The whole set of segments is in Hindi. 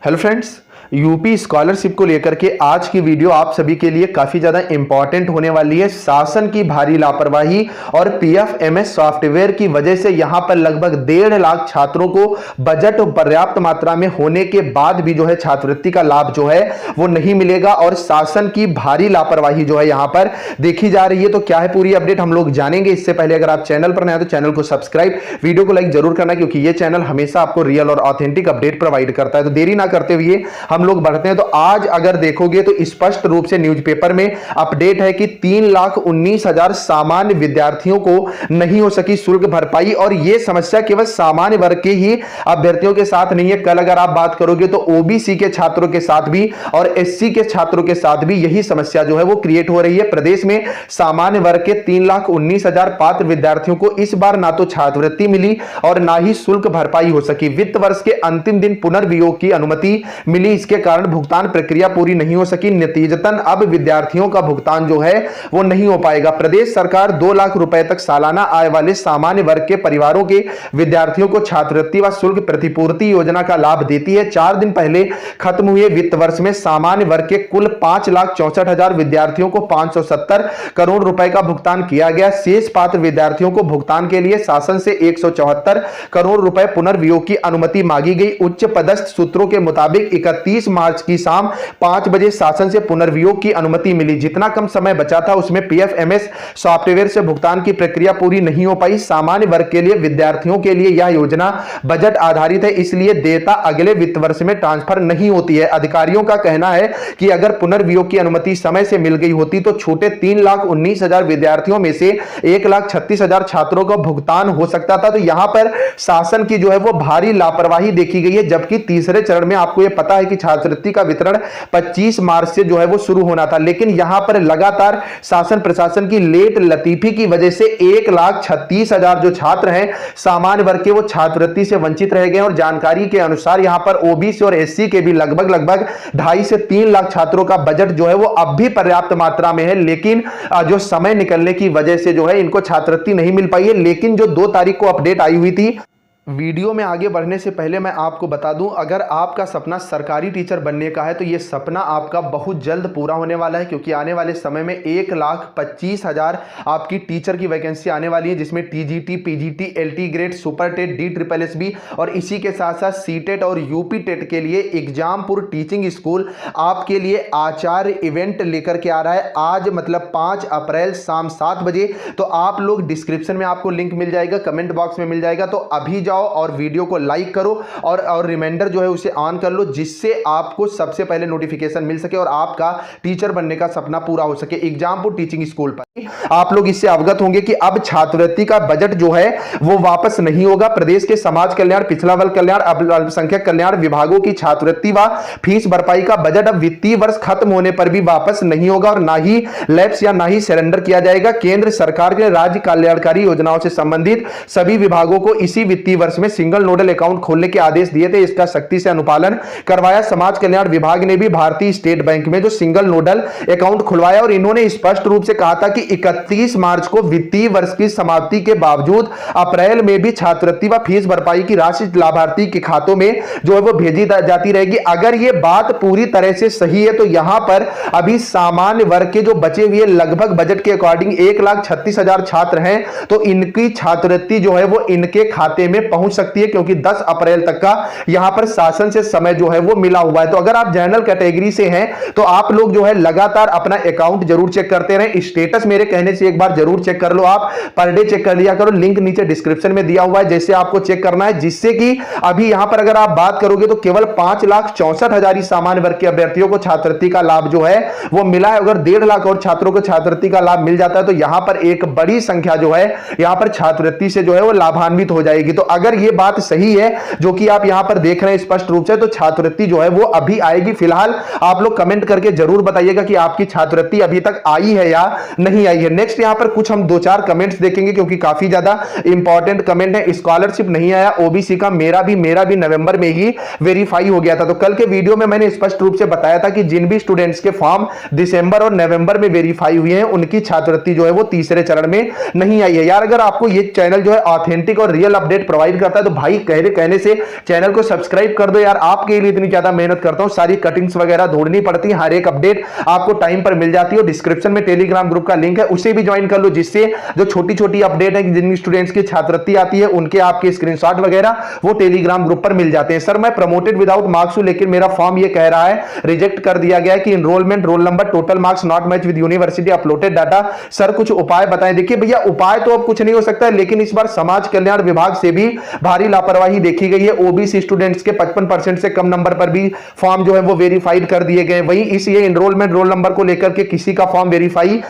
हेलो फ्रेंड्स, यूपी स्कॉलरशिप को लेकर के आज की वीडियो आप सभी के लिए काफी ज्यादा इंपॉर्टेंट होने वाली है। शासन की भारी लापरवाही और पीएफएमएस सॉफ्टवेयर की वजह से यहां पर लगभग 1.5 लाख छात्रों को बजट पर्याप्त मात्रा में होने के बाद भी जो है छात्रवृत्ति का लाभ जो है वो नहीं मिलेगा और शासन की भारी लापरवाही जो है यहां पर देखी जा रही है। तो क्या है पूरी अपडेट हम लोग जानेंगे। इससे पहले अगर आप चैनल पर नए हैं तो चैनल को सब्सक्राइब, वीडियो को लाइक जरूर करना, क्योंकि ये चैनल हमेशा आपको रियल और ऑथेंटिक अपडेट प्रोवाइड करता है। तो देरी ना करते हुए हम लोग बढ़ते हैं। तो आज अगर देखोगे तो स्पष्ट रूप से न्यूज़पेपर में अपडेट है कि 3,19,000 सामान्य विद्यार्थियों को नहीं हो सकी शुल्क भरपाई, और यह समस्या केवल सामान्य वर्ग के ही अभ्यर्थियों के साथ नहीं है। कल अगर आप बात करोगे तो ओबीसी के छात्रों के साथ भी और एससी के छात्रों के साथ भी यही समस्या जो है वो क्रिएट हो रही है। प्रदेश में सामान्य वर्ग के 3,19,000 पात्र विद्यार्थियों को इस बार ना तो छात्रवृत्ति मिली और ना ही शुल्क भरपाई हो सकी। वित्त वर्ष के अंतिम दिन पुनर्वियोग की अनुमति मिली, इसके कारण भुगतान प्रक्रिया पूरी नहीं हो सकी। नतीजतन अब विद्यार्थियों का भुगतान जो है वो नहीं हो पाएगा। प्रदेश सरकार 2 लाख रुपए तक सालाना आय वाले सामान्य वर्ग के परिवारों के विद्यार्थियों को छात्रवृत्ति व शुल्क प्रतिपूर्ति योजना का लाभ देती है। 4 दिन पहले खत्म हुए वित्त वर्ष में सामान्य वर्ग के कुल 5,64,000 विद्यार्थियों को 570 करोड़ रुपए का भुगतान किया गया। शेष पात्र विद्यार्थियों को भुगतान के लिए शासन से 174 करोड़ रुपए पुनर्वियोग की अनुमति मांगी गई। उच्च पदस्थ सूत्रों के मुताबिक 31 मार्च की शाम 5 बजे शासन से पुनर्वियोग की अनुमति मिली। जितना कम समय बचा था उसमें पीएफएमएस सॉफ्टवेयर से भुगतान की प्रक्रिया पूरी नहीं हो पाई। सामान्य वर्ग के लिए विद्यार्थियों के लिए यह योजना बजट आधारित है, इसलिए देयता अगले वित्त वर्ष में ट्रांसफर नहीं होती है। अधिकारियों का कहना है कि अगर पुनर्वियोग की अनुमति समय से मिल गई होती तो छोटे 3,19,000 विद्यार्थियों में से 1,36,000 छात्रों का भुगतान हो सकता था। तो यहां पर शासन की जो है वो भारी लापरवाही देखी गई है। जबकि तीसरे चरण में आपको यह पता है कि छात्रवृत्ति का वितरण 25 मार्च से जो है वो शुरू होना था, लेकिन यहां पर लगातार शासन प्रशासन की लेट लतीफी की वजह से 1,36,000 जो छात्र हैं सामान्य वर्ग के वो छात्रवृत्ति से वंचित रह गए। और जानकारी के अनुसार यहां पर ओबीसी और एससी के भी लगभग 2.5 से 3 लाख छात्रों का बजट जो है वो अब भी पर्याप्त मात्रा में है, लेकिन जो समय निकलने की वजह से जो है इनको छात्रवृत्ति नहीं मिल पाई है। लेकिन जो 2 तारीख को अपडेट आई हुई थी, वीडियो में आगे बढ़ने से पहले मैं आपको बता दूं, अगर आपका सपना सरकारी टीचर बनने का है तो यह सपना आपका बहुत जल्द पूरा होने वाला है, क्योंकि आने वाले समय में 1,25,000 आपकी टीचर की वैकेंसी आने वाली है, जिसमें TGT, PGT, LT grade, super TET, DSSB और इसी के साथ साथ सीटेट और यूपी टेट के लिए एग्जामपुर टीचिंग स्कूल आपके लिए आचार्य इवेंट लेकर के आ रहा है। आज मतलब 5 अप्रैल शाम 7 बजे। तो आप लोग डिस्क्रिप्शन में आपको लिंक मिल जाएगा, कमेंट बॉक्स में मिल जाएगा, तो अभी जाओ और वीडियो को लाइक करो और रिमाइंडर जो है उसे ऑन कर लो, जिससे आपको सबसे पहले नोटिफिकेशन मिल सके और आपका टीचर बनने का सपना पूरा हो सके। एग्जामपुर टीचिंग स्कूल पर आप लोग इससे अवगत होंगे कि अब छात्रवृत्ति का बजट जो है वो वापस नहीं होगा। प्रदेश के समाज कल्याण, पिछड़ा वर्ग कल्याण, अल्पसंख्यक कल्याण विभागों की छात्रवृत्ति व फीस भरपाई का बजट अब वित्तीय वर्ष खत्म होने पर भी वापस नहीं होगा और ना ही लैप्स या ना ही सरेंडर किया जाएगा। केंद्र सरकार के राज्य कल्याणकारी योजनाओं से संबंधित सभी विभागों को इसी वित्तीय वर्ष में सिंगल नोडल अकाउंट खोलने के आदेश दिए थे। इसका सख्ती से अनुपालन करवाया। समाज कल्याण विभाग ने भी भारतीय स्टेट बैंक में जो सिंगल नोडल अकाउंट खुलवाया और इन्होंने स्पष्ट रूप से कहा था कि 31 मार्च को वित्तीय वर्ष की समाप्ति के बावजूद अप्रैल में भी छात्रवृत्ति व फीस भरपाई की राशि लाभार्थी के खातों में जो है वो भेजी जाती रहेगी। अगर यह बात पूरी तरह से सही है तो यहां पर अभी सामान्य वर्ग के जो बचे हुए लगभग बजट के अकॉर्डिंग 1,36,000 छात्र हैं, तो इनकी छात्रवृत्ति जो है वो इनके खाते में पहुंच सकती है, क्योंकि 10 अप्रैल तक का यहां पर शासन से समय जो है वो मिला हुआ है। तो अगर आप जनरल कैटेगरी से हैं तो आप लोग जो है लगातार अपना अकाउंट जरूर चेक करते रहें। स्टेटस मेरे कहने से एक बार जरूर चेक कर लो, आप पर डे चेक कर लिया करो। लिंक नीचे डिस्क्रिप्शन में दिया हुआ है, जैसे आपको चेक करना है, जिससे कि अभी यहां पर अगर आप बात करोगे तो केवल 5,64,000 ही सामान्य वर्ग के अभ्यर्थियों को छात्रवृत्ति का लाभ जो है वो मिला है। अगर 1.5 लाख और छात्रों को छात्रवृत्ति का लाभ मिल जाता है तो यहां पर एक बड़ी संख्या जो है यहां पर छात्रवृत्ति से जो है वो लाभान्वित हो जाएगी। तो अगर ये बात सही है जो कि आप यहां पर देख रहे हैं स्पष्ट रूप से, तो छात्रवृत्ति जो है वो अभी आएगी। फिलहाल आप लोग कमेंट करके जरूर बताइएगा कि आपकी छात्रवृत्ति अभी तक आई है या नहीं नहीं आई है। नेक्स्ट यहाँ पर कुछ हम दो चार कमेंट्स देखेंगे क्योंकि काफी ज्यादा इंपॉर्टेंट कमेंट है। स्कॉलरशिप नहीं आया ओबीसी का, मेरा भी नवंबर में ही वेरीफाई हो गया था। तो कल के वीडियो में मैंने स्पष्ट रूप से बताया था कि जिन भी स्टूडेंट्स के फॉर्म दिसंबर और नवंबर में वेरीफाई हुए हैं उनकी छात्रवृत्ति जो है वो तीसरे चरण में नहीं आई है। यार अगर आपको ये चैनल जो है ऑथेंटिक और रियल अपडेट प्रोवाइड करता है तो भाई कहने से चैनल को सब्सक्राइब कर दो यार। आपके लिए इतनी ज्यादा मेहनत करता हूं, सारी कटिंग्स वगैरह ढूंढनी पड़ती है, हर एक अपडेट आपको टाइम पर मिल जाती है। डिस्क्रिप्शन में टेलीग्राम ग्रुप का लिंक है, उसे भी ज्वाइन कर लो, जिससे जो छोटी छोटी अपडेट है जिन स्टूडेंट्स की छात्रवृत्ति आती है उनके आपके स्क्रीनशॉट वगैरह वो टेलीग्राम ग्रुप पर मिल जाते हैं। सर मैं प्रमोटेड विदाउट मार्क्स हूं लेकिन मेरा फॉर्म ये कह रहा है रिजेक्ट कर दिया गया है कि enrolment roll number total marks not match with university uploaded data. Sir कुछ उपाय बताएं। देखिए भैया उपाय तो अब कुछ नहीं हो सकता है, लेकिन इस बार समाज कल्याण विभाग से भी भारी लापरवाही देखी गई है। ओबीसी स्टूडेंट्स के 55% से कम नंबर पर भी फॉर्म जो है वो वेरीफाइड कर दिए गए। वहीं इस ये इनरोलमेंट रोल नंबर को लेकर के किसी का फॉर्म वेरीफाई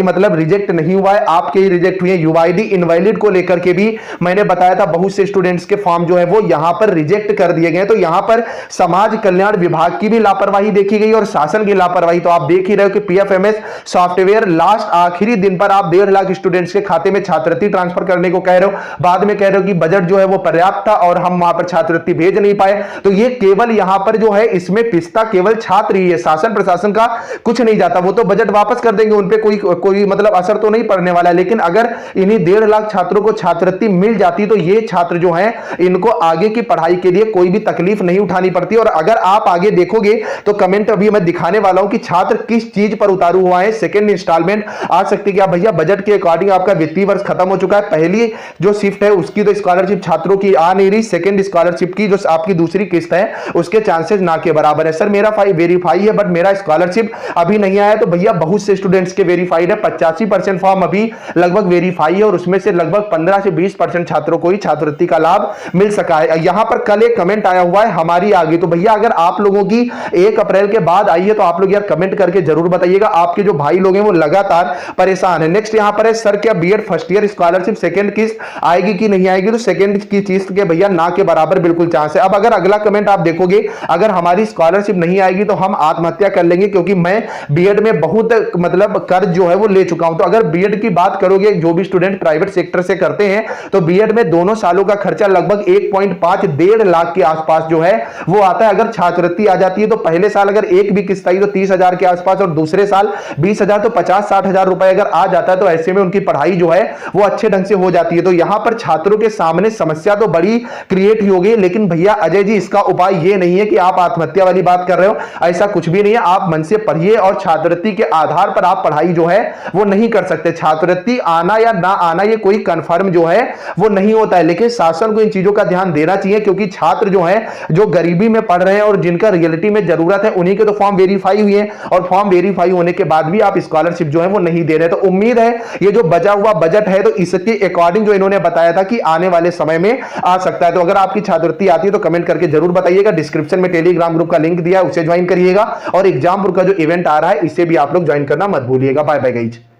मतलब रिजेक्ट नहीं हुआ है, आपके ही रिजेक्ट हुए। यूआईडी इनवैलिड को लेकर के भी मैंने बताया था बहुत से स्टूडेंट्स के फॉर्म जो है वो यहां पर रिजेक्ट कर दिए गए। तो यहां पर समाज कल्याण विभाग की भी लापरवाही देखी गई और शासन की लापरवाही तो आप देख ही रहे हो कि पीएफएमएस सॉफ्टवेयर लास्ट आखिरी दिन पर आप 1.5 लाख स्टूडेंट्स के खाते में छात्रवृत्ति ट्रांसफर करने को कह रहे हो, बाद में कह रहे हो कि बजट जो है वो पर्याप्त था और हम वहां पर छात्रवृत्ति भेज नहीं पाए। तो ये केवल यहां पर जो है इसमें पिस्ता केवल छात्र ही है, शासन प्रशासन का कुछ नहीं जाता। वो तो बजट वापस कर देंगे, उन पे कोई मतलब असर तो नहीं पड़ने वाला है। लेकिन अगर इन्हीं 1.5 लाख छात्रों को छात्रवृत्ति मिल जाती तो ये छात्र जो हैं इनको आगे की पढ़ाई के लिए कोई भी तकलीफ नहीं उठानी पड़ती। और अगर आप आगे देखोगे तो कमेंट अभी मैं दिखाने वाला हूं कि छात्र किस चीज पर उतारू हुआ है। सेकंड इंस्टॉलमेंट आ सकती है क्या भैया? बजट के अकॉर्डिंग आपका वित्तीय वर्ष खत्म हो चुका है, पहली जो शिफ्ट है उसकी तो स्कॉलरशिप छात्रों की आ नहीं रही, सेकंड स्कॉलरशिप की जो आपकी दूसरी किस्त है उसके चांसेस ना के बराबर है। सर मेरा वेरीफाई है बट मेरा स्कॉलरशिप अभी नहीं आया। तो भैया बहुत से स्टूडेंट्स के वेरीफाइड है, 85% फॉर्म अभी लगभग वेरीफाई है और उसमें से लगभग 15 से 20% छात्रों को ही छात्रवृत्ति का लाभ मिल सका है। यहां पर कल एक कमेंट आया हुआ है हमारी आ गई। तो भैया अगर आप लोगों की 1 अप्रैल के बाद आई है तो आप लोग यार कमेंट करके जरूर बताइएगा। आपके जो भाई लोग हैं वो लगातार परेशान है। नेक्स्ट यहां पर है सर क्या BEd first year scholarship second किस्त आएगी कि नहीं आएगी? तो सेकंड की किस्त के भैया ना के बराबर बिल्कुल चांस है। अब अगर अगला कमेंट आप देखोगे अगर हमारी स्कॉलरशिप नहीं आएगी तो हम आत्महत्या कर लेंगे, क्योंकि मैं बीएड में बहुत मतलब कर्ज जो है वो ले चुका हूं। तो अगर बीएड की बात करोगे जो भी स्टूडेंट प्राइवेट सेक्टर से करते हैं तो बीएड में दोनों सालों का खर्चा लगभग 1.5 1.5 लाख के आसपास जो है वो आता है। अगर छात्रवृत्ति आ जाती है तो पहले साल अगर एक भी किस्त आई तो 30,000 के आसपास और दूसरे साल 20,000 तो 50-60 हजार रुपए अगर आ जाता है तो ऐसे में उनकी पढ़ाई जो है वो अच्छे ढंग से हो जाती है। तो यहां पर छात्रों के सामने समस्या तो बड़ी क्रिएट हो गई, लेकिन भैया अजय जी इसका उपाय ये नहीं है कि आप आत्महत्या वाली बात कर रहे हो, ऐसा कुछ भी नहीं है। आप मन से पढ़िए और छात्रवृत्ति के आधार पर आप पढ़ाई जो है वो नहीं कर सकते। छात्रवृत्ति आना या ना आना ये कोई कंफर्म जो है वो नहीं होता है, लेकिन शासन को इन चीजों का ध्यान देना चाहिए, क्योंकि छात्र जो है जो गरीबी में पढ़ रहे हैं और जिनका रियलिटी में जरूरत है उन्हीं के तो फॉर्म वेरीफाई हुए हैं और फॉर्म वेरीफाई होने के बाद भी आप स्कॉलरशिप जो है वो नहीं दे रहे। तो उम्मीद है ये जो बचा हुआ बजट है तो इसके अकॉर्डिंग जो इन्होंने बताया था कि आने वाले समय में आ सकता है। तो अगर आपकी छात्रवृत्ति आती है तो कमेंट करके जरूर बताइएगा। डिस्क्रिप्शन में टेलीग्राम ग्रुप का लिंक दिया है, उसे ज्वाइन करिएगा और एग्जामपुर का जो इवेंट आ रहा है इसे भी आप लोग ज्वाइन करना मत भूलिएगा। Bye bye guys.